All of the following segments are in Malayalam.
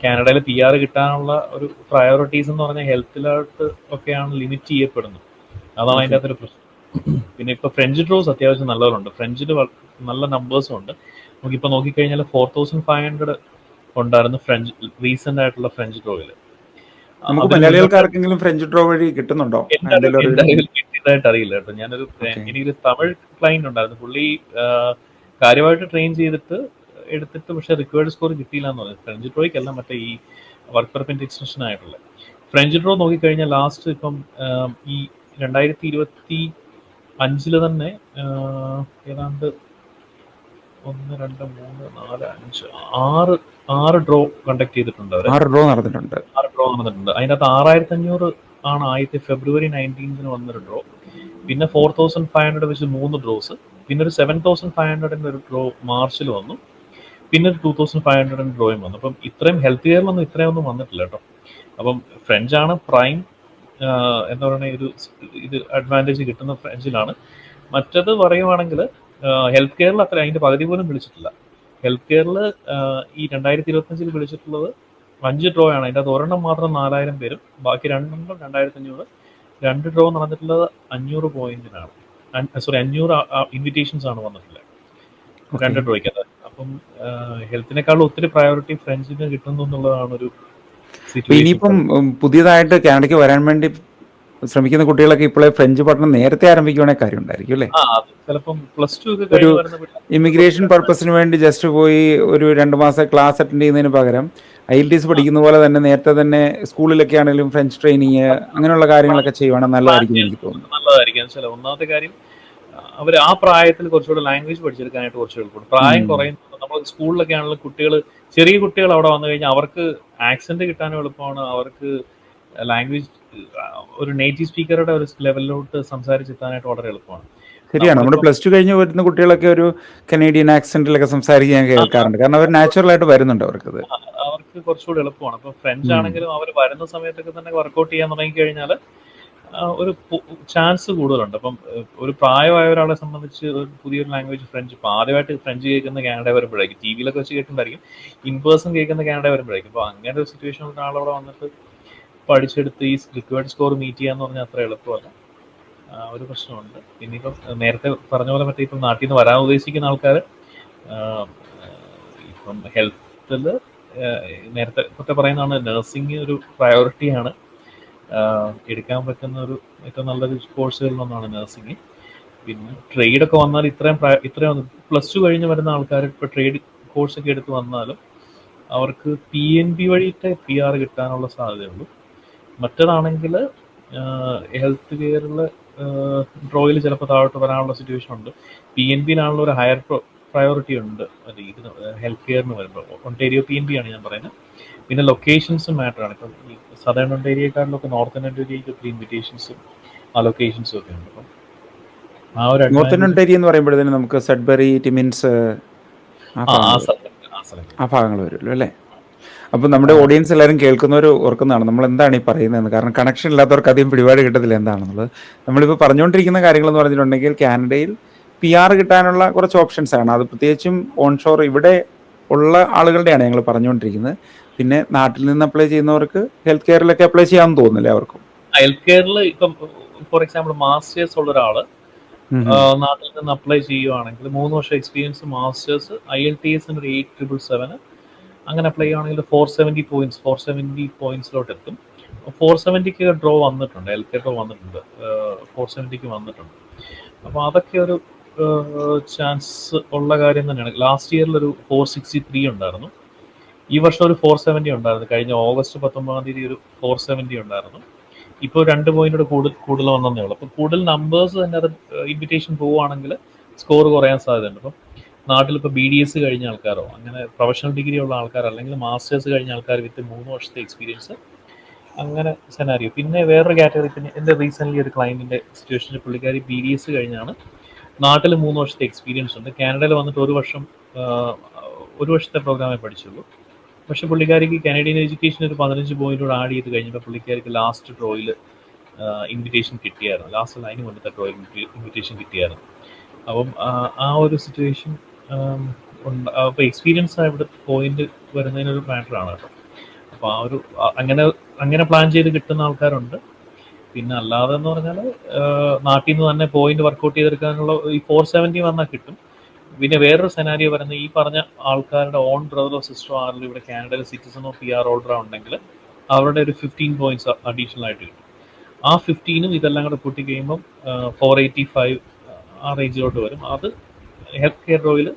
കാനഡയിൽ PR കിട്ടാനുള്ള ഒരു പ്രയോറിറ്റീസ് എന്ന് പറഞ്ഞാൽ ഹെൽത്തിലോട്ട് ഒക്കെയാണ് ലിമിറ്റ് ചെയ്യപ്പെടുന്നത്. അതാണ് അതിൻ്റെ അകത്തൊരു പ്രശ്നം. പിന്നെ ഇപ്പോൾ ഫ്രഞ്ച് ഡ്രോസ് അത്യാവശ്യം നല്ലവരുണ്ട്. ഫ്രഞ്ചിൽ നല്ല നമ്പേഴ്സും ഉണ്ട്. നമുക്കിപ്പോൾ നോക്കിക്കഴിഞ്ഞാൽ 4500 ഉണ്ടായിരുന്നു ഫ്രഞ്ച് റീസെന്റ് ആയിട്ടുള്ള ഫ്രഞ്ച് ഡ്രോയിൽ. നമുക്ക് മലയാളികൾക്കാർക്കെങ്കിലും ഫ്രഞ്ച് ഡ്രോ വഴി കിട്ടുന്നുണ്ടോ? എന്റെ അറിവിൽ കിട്ടിയതായിട്ട് അറിയില്ല കേട്ടോ. എനിക്കൊരു തമിഴ് ക്ലൈന്റ് ഉണ്ടായിരുന്നു. പുള്ളി കാര്യമായിട്ട് ട്രെയിൻ എടുത്തിട്ട് പക്ഷെ റിക്വയർഡ് സ്കോർ കിട്ടിയില്ല എന്ന് പറഞ്ഞു. ഫ്രഞ്ച് ഡ്രോയ്ക്കല്ല, മറ്റേ ഈ വർക്ക് പെർമിറ്റ് എക്സ്റ്റൻഷൻ ആയിട്ടുള്ള ഫ്രഞ്ച് ഡ്രോ നോക്കിക്കഴിഞ്ഞാൽ ലാസ്റ്റ് ഇപ്പം ഈ 2025 തന്നെ ഏതാണ്ട് 1, 2, 3, 4, 5, 6 ഡ്രോ കണ്ടക്ട് ചെയ്തിട്ടുണ്ട്. 6 ഡ്രോ നടന്നിട്ടുണ്ട്. അതിനകത്ത് 6500 ആണ് ആദ്യത്തെ February 19 വന്നൊരു ഡ്രോ. പിന്നെ 4500 വെച്ച് 3 ഡ്രോസ്. പിന്നെ ഒരു 7500 ഒരു ഡ്രോ മാർച്ചിൽ വന്നു. പിന്നെ ഒരു 2500 ഡ്രോയും വന്നു. അപ്പം ഇത്രയും ഹെൽത്ത് കെയറിലൊന്നും ഇത്രയൊന്നും വന്നിട്ടില്ല കേട്ടോ. അപ്പം ഫ്രഞ്ചാണ് പ്രൈം എന്താ പറയുക, ഇത് അഡ്വാൻറ്റേജ് കിട്ടുന്ന ഫ്രഞ്ചിലാണ്. മറ്റത് പറയുവാണെങ്കിൽ ഹെൽത്ത് കെയറിൽ അത്ര അതിൻ്റെ പകുതി പോലും വിളിച്ചിട്ടില്ല. ഹെൽത്ത് കെയറിൽ ഈ 2025 വിളിച്ചിട്ടുള്ളത് 5 ഡ്രോ ആണ്. അതിൻ്റെ അത് ഒരെണ്ണം മാത്രം 4000 പേരും, ബാക്കി 2 2500. 2 ഡ്രോ നടന്നിട്ടുള്ളത് 500 പോയിന്റിനാണ്. 500 ഇൻവിറ്റേഷൻസ് ആണ് വന്നിട്ടുള്ളത് 2 ഡ്രോയ്ക്ക്. അപ്പം ഹെൽത്തിനേക്കാളും ഒത്തിരി പ്രയോറിറ്റി ഫ്രഞ്ചിന് കിട്ടുന്നു എന്നുള്ളതാണ് ഒരു സിറ്റുവേഷൻ. ഇനിയിപ്പം പുതിയതായിട്ട് കാനഡയ്ക്ക് വരാൻ വേണ്ടി ശ്രമിക്കുന്ന കുട്ടികളൊക്കെ ഇപ്പോഴേ ഫ്രഞ്ച് പഠനം നേരത്തെ ആരംഭിക്കുവാണെങ്കിൽ കാര്യം ഉണ്ടായിരിക്കും അല്ലേ? ചിലപ്പം +2 ഒരു ഇമിഗ്രേഷൻ പർപ്പസിന് വേണ്ടി ജസ്റ്റ് പോയി ഒരു 2 മാസം ക്ലാസ് അറ്റൻഡ് ചെയ്യുന്നതിന് പകരം IELTS പഠിക്കുന്ന പോലെ തന്നെ നേരത്തെ തന്നെ സ്കൂളിലൊക്കെ ആണെങ്കിലും ഫ്രഞ്ച് ട്രെയിനിങ് അങ്ങനെയുള്ള കാര്യങ്ങളൊക്കെ ചെയ്യുവാണെങ്കിൽ നല്ലതായിരിക്കും എനിക്ക് തോന്നുന്നു. നല്ലതായിരിക്കും. ഒന്നാമത്തെ കാര്യം അവർ ആ പ്രായത്തിൽ കുറച്ചുകൂടെ ലാംഗ്വേജ് പഠിച്ചെടുക്കാനായിട്ട് കുറച്ച് എളുപ്പമാണ്. പ്രായം കുറയുന്നത് നമ്മൾ സ്കൂളിലൊക്കെ ആണെങ്കിലും ചെറിയ കുട്ടികൾ അവിടെ വന്നു കഴിഞ്ഞാൽ അവർക്ക് ആക്സെന്റ് കിട്ടാനും എളുപ്പമാണ്. അവർക്ക് ലാംഗ്വേജ് ഒരു നേറ്റീവ് സ്പീക്കറുടെ ഒരു ലെവലിലോട്ട് സംസാരിച്ചെത്താനായിട്ട് വളരെ എളുപ്പമാണ്. ശരിയാണ്. നമ്മുടെ +2 കഴിഞ്ഞ് വരുന്ന കുട്ടികളൊക്കെ ഒരു കനേഡിയൻ ആക്സെന്റിലൊക്കെ സംസാരിക്കാൻ കേൾക്കാറുണ്ട്. കാരണം അവർ നാച്ചുറൽ ആയിട്ട് വരുന്നുണ്ട്. അവർക്ക് കുറച്ചുകൂടി എളുപ്പമാണ്. ഇപ്പൊ ഫ്രഞ്ച് ആണെങ്കിലും അവർ വരുന്ന സമയത്തൊക്കെ തന്നെ വർക്ക്ഔട്ട് ചെയ്യാൻ തുടങ്ങി കഴിഞ്ഞാൽ ഒരു ചാൻസ് കൂടുതലുണ്ട്. അപ്പം ഒരു പ്രായമായ ഒരാളെ സംബന്ധിച്ച് ഒരു പുതിയൊരു ലാംഗ്വേജ് ഫ്രഞ്ച്, ഇപ്പൊ ആദ്യമായിട്ട് ഫ്രഞ്ച് കേൾക്കുന്ന കാനഡ വരുമ്പോഴായിരിക്കും, TV യിലൊക്കെ വെച്ച് കേൾക്കുന്നുണ്ടായിരിക്കും, ഇൻ പേഴ്സൺ കേൾക്കുന്ന കാനഡ വരുമ്പോഴായിരിക്കും. അപ്പൊ അങ്ങനെ ഒരു സിറ്റുവേഷൻ ഒരാളവിടെ വന്നിട്ട് പഠിച്ചെടുത്ത് ഈ റിക്വയർഡ് സ്കോർ മീറ്റ് ചെയ്യാന്ന് പറഞ്ഞാൽ അത്ര എളുപ്പമല്ല. ഒരു പ്രശ്നമുണ്ട്. പിന്നെ ഇപ്പം നേരത്തെ പറഞ്ഞ പോലെ മറ്റേ ഇപ്പം നാട്ടിൽ നിന്ന് വരാൻ ഉദ്ദേശിക്കുന്ന ആൾക്കാർ ഇപ്പം ഹെൽത്തിൽ നേരത്തെ ഒക്കെ പറയുന്നതാണ്, നഴ്സിംഗ് ഒരു പ്രയോറിറ്റിയാണ്. എടുക്കാൻ പറ്റുന്ന ഒരു ഏറ്റവും നല്ലൊരു കോഴ്സുകളിലൊന്നാണ് നഴ്സിംഗ്. പിന്നെ ട്രേഡൊക്കെ വന്നാൽ ഇത്രയും +2 കഴിഞ്ഞ് വരുന്ന ആൾക്കാർ ഇപ്പോൾ ട്രേഡ് കോഴ്സൊക്കെ എടുത്ത് വന്നാലും അവർക്ക് PNP വഴിയിട്ട് PR കിട്ടാനുള്ള സാധ്യതയുള്ളൂ. മറ്റേതാണെങ്കിൽ ഹെൽത്ത് കെയറിൽ ഡ്രോയിൽ ചിലപ്പോൾ താഴോട്ട് വരാനുള്ള സിറ്റുവേഷൻ ഉണ്ട്. PNPയിലാണുള്ള ഒരു ഹയർ പ്രയോറിറ്റി ഉണ്ട് ഹെൽത്ത് കെയറിന് വരുമ്പോൾ. ഒണ്ടേരിയോ PNP ആണ് ഞാൻ പറയുന്നത്. പിന്നെ ലൊക്കേഷൻസും മാറ്റർ ആണ്. ഇപ്പം ഈ സദേൺ ഒണ്ടേരിയക്കാരിലൊക്കെ നോർത്തേൺ ഒണ്ടേരിയയ്ക്ക് ഒത്തിരി ഇൻവിറ്റേഷൻസും അലൊക്കേഷൻസും ഒക്കെ ഉണ്ട്. അപ്പം ആ ഒരു നോർത്തേൺ ഒണ്ടേരിയ എന്ന് പറയുമ്പോഴത്തേനും നമുക്ക് സഡ്ബറി, ടിമിൻസ് ആ ഭാഗങ്ങൾ വരുമല്ലോ അല്ലേ? അപ്പോൾ നമ്മുടെ ഓഡിയൻസ് എല്ലാവരും കേൾക്കുന്നവർ ഓർക്കുന്നതാണ് നമ്മൾ എന്താണ് ഈ പറയുന്നതെന്ന്. കാരണം കണക്ഷൻ ഇല്ലാത്തവർക്ക് അധികം പിടിപാട് കിട്ടത്തില്ല എന്താണെന്നുള്ളത്. നമ്മളിപ്പോൾ പറഞ്ഞുകൊണ്ടിരിക്കുന്ന കാര്യങ്ങളെന്ന് പറഞ്ഞിട്ടുണ്ടെങ്കിൽ കാനഡയിൽ PR കിട്ടാനുള്ള കുറച്ച് ഓപ്ഷൻസ് ആണ്. അത് പ്രത്യേകിച്ചും ഓൺഷോർ ഇവിടെ ഉള്ള ആളുകളുടെയാണ് ഞങ്ങൾ പറഞ്ഞുകൊണ്ടിരിക്കുന്നത്. പിന്നെ നാട്ടിൽ നിന്ന് അപ്ലൈ ചെയ്യുന്നവർക്ക് ഹെൽത്ത് കെയറിലൊക്കെ അപ്ലൈ ചെയ്യാമെന്ന് തോന്നുന്നില്ല അവർക്കും. ഹെൽത്ത് കെയറിൽ ഇപ്പം ഫോർ എക്സാമ്പിൾ മാസ്റ്റേഴ്സ് ഉള്ള ഒരാള് നാട്ടിൽ നിന്ന് അപ്ലൈ ചെയ്യുവാണെങ്കിൽ 3 വർഷം എക്സ്പീരിയൻസ്, മാസ്റ്റേഴ്സ്, IELTS ഒരു 8,777 അങ്ങനെ അപ്ലൈ ചെയ്യുകയാണെങ്കിൽ 470 പോയിന്റ്സിലോട്ട് എത്തും. 470ക്ക് ഡ്രോ വന്നിട്ടുണ്ട്, ഹെൽത്ത് കെയർ ഡ്രോ വന്നിട്ടുണ്ട്, 470ക്ക് വന്നിട്ടുണ്ട്. അപ്പോൾ അതൊക്കെ ഒരു ചാൻസ് ഉള്ള കാര്യം തന്നെയാണ്. ലാസ്റ്റ് ഇയറിൽ ഒരു 463 ഉണ്ടായിരുന്നു. ഈ വർഷം ഒരു 470 ഉണ്ടായിരുന്നു. കഴിഞ്ഞ August 19 ഒരു 470 ഉണ്ടായിരുന്നു. ഇപ്പോൾ 2 പോയിന്റ് കൂടുതൽ വന്നതേ ഉള്ളൂ. അപ്പോൾ കൂടുതൽ നമ്പേഴ്സ് തന്നെ അത് ഇൻവിറ്റേഷൻ പോവുകയാണെങ്കിൽ സ്കോർ കുറയാൻ സാധ്യതയുണ്ട്. അപ്പം നാട്ടിലിപ്പോൾ BDS കഴിഞ്ഞ ആൾക്കാരോ അങ്ങനെ പ്രൊഫഷണൽ ഡിഗ്രി ഉള്ള ആൾക്കാർ, അല്ലെങ്കിൽ മാസ്റ്റേഴ്സ് കഴിഞ്ഞ ആൾക്കാർ വിത്ത് 3 വർഷത്തെ എക്സ്പീരിയൻസ്, അങ്ങനെ സെനാരിയോ. പിന്നെ വേറൊരു കാറ്റഗറി, പിന്നെ എൻ്റെ റീസെൻ്റ്ലി ഒരു ക്ലയൻറ്റിൻ്റെ സിറ്റുവേഷനിൽ പുള്ളിക്കാരി BDS കഴിഞ്ഞാണ്, നാട്ടിൽ 3 വർഷത്തെ എക്സ്പീരിയൻസ് ഉണ്ട്, കാനഡയിൽ വന്നിട്ട് 1 വർഷത്തെ പ്രോഗ്രാമേ പഠിച്ചുള്ളൂ. പക്ഷെ പുള്ളിക്കാരിക്ക് കനേഡിയൻ എഡ്യൂക്കേഷൻ ഒരു 15 പോയിന്റോട് ആഡ് ചെയ്ത് കഴിഞ്ഞപ്പോൾ പുള്ളിക്കാരിക്ക് ലാസ്റ്റ് ഡ്രോയിൽ ഇൻവിറ്റേഷൻ കിട്ടിയായിരുന്നു. ലാസ്റ്റ് ലൈന് കൊണ്ടത്തെ ഡ്രോയിൽ ഇൻവിറ്റേഷൻ കിട്ടിയായിരുന്നു. അപ്പം ആ ഒരു സിറ്റുവേഷൻ ഉണ്ട്. അപ്പോൾ എക്സ്പീരിയൻസ് ഇവിടെ പോയിന്റ് വരുന്നതിനൊരു മാറ്ററാണ് കേട്ടോ. അപ്പോൾ അങ്ങനെ പ്ലാൻ ചെയ്ത് കിട്ടുന്ന ആൾക്കാരുണ്ട്. പിന്നെ അല്ലാതെ എന്ന് പറഞ്ഞാൽ നാട്ടിൽ നിന്ന് തന്നെ പോയിന്റ് വർക്കൗട്ട് ചെയ്തെടുക്കാനുള്ള ഈ 470 വന്നാൽ കിട്ടും. പിന്നെ വേറൊരു സെനാരിയോ പറയുന്നത്, ഈ പറഞ്ഞ ആൾക്കാരുടെ ഓൺ ബ്രദറോ സിസ്റ്ററോ ആരെങ്കിലും ഇവിടെ കാനഡയിൽ സിറ്റിസണോ PR ഹോൾഡറോ ഉണ്ടെങ്കിൽ അവരുടെ ഒരു 15 പോയിന്റ്സ് അഡീഷണൽ ആയിട്ട് കിട്ടും. ആ 15ഉം ഇതെല്ലാം കൂടെ കൂട്ടി കഴിയുമ്പം 485 ആ റേഞ്ചിലോട്ട് വരും. അത് ഹെൽത്ത് കെയർ ഡ്രോയിൽ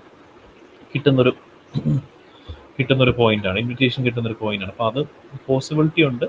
കിട്ടുന്നൊരു പോയിന്റാണ്, ഇൻവിറ്റേഷൻ കിട്ടുന്നൊരു പോയിന്റാണ്. അപ്പോൾ അത് പോസിബിലിറ്റി ഉണ്ട്.